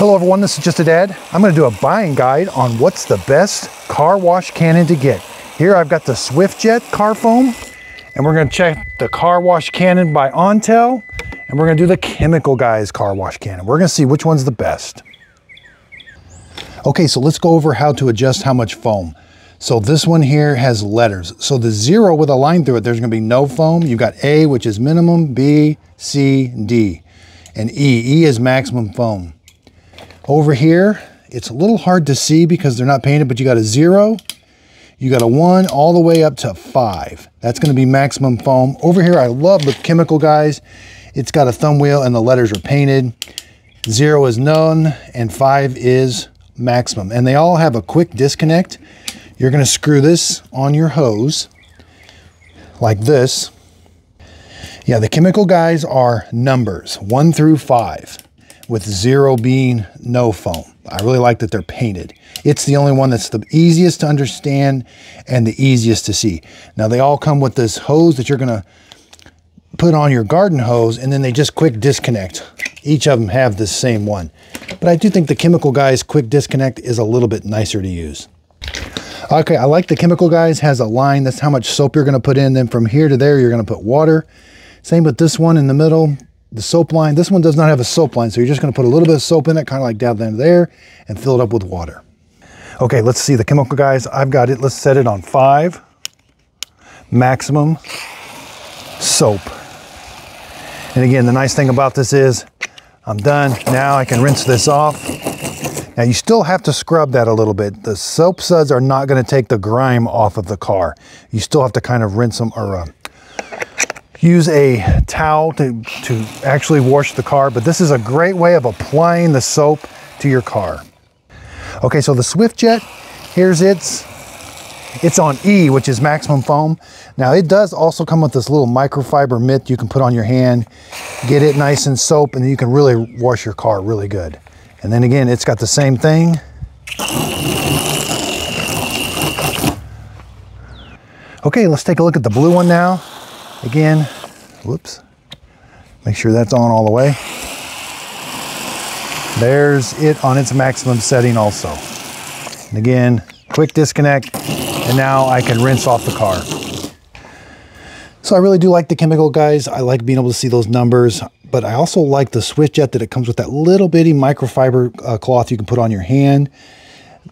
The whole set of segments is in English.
Hello everyone, this is Just a Dad. I'm going to do a buying guide on what's the best car wash cannon to get. Here I've got the Swiftjet car foam, and we're going to check the car wash cannon by Ontel, and we're going to do the Chemical Guys car wash cannon. We're going to see which one's the best. Okay, so let's go over how to adjust how much foam. So this one here has letters. So the 0 with a line through it, there's going to be no foam. You've got A, which is minimum, B, C, D, and E. E is maximum foam. Over here, it's a little hard to see because they're not painted, but you got a 0, you got a 1, all the way up to 5. That's going to be maximum foam. Over here, I love the Chemical Guys. It's got a thumb wheel and the letters are painted. 0 is none and 5 is maximum. And they all have a quick disconnect. You're going to screw this on your hose like this. Yeah, the Chemical Guys are numbers 1 through 5. With 0 being no foam. I really like that they're painted. It's the only one that's the easiest to understand and the easiest to see. Now they all come with this hose that you're gonna put on your garden hose, and then they just quick disconnect. Each of them have the same one. But I do think the Chemical Guys quick disconnect is a little bit nicer to use. Okay, I like the Chemical Guys has a line. That's how much soap you're gonna put in. Then from here to there, you're gonna put water. Same with this one in the middle. The soap line, this one does not have a soap line, so you're just going to put a little bit of soap in it, kind of like down there, and fill it up with water. Okay, let's see the Chemical Guys. I've got it. Let's set it on 5. Maximum soap. And again, the nice thing about this is I'm done. Now I can rinse this off. Now you still have to scrub that a little bit. The soap suds are not going to take the grime off of the car. You still have to kind of rinse them or use a towel to actually wash the car, but this is a great way of applying the soap to your car. Okay, so the Swiftjet, here's it's on E, which is maximum foam. Now it does also come with this little microfiber mitt you can put on your hand, get it nice and soap, and then you can really wash your car really good. And then again, it's got the same thing. Okay, let's take a look at the blue one now. Again, whoops, make sure that's on all the way. There's it on its maximum setting also. And again, quick disconnect, and now I can rinse off the car. So I really do like the Chemical Guys. I like being able to see those numbers, but I also like the Swiftjet that it comes with that little bitty microfiber cloth you can put on your hand.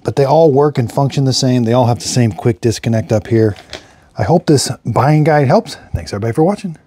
But they all work and function the same. They all have the same quick disconnect up here. I hope this buying guide helps. Thanks everybody for watching.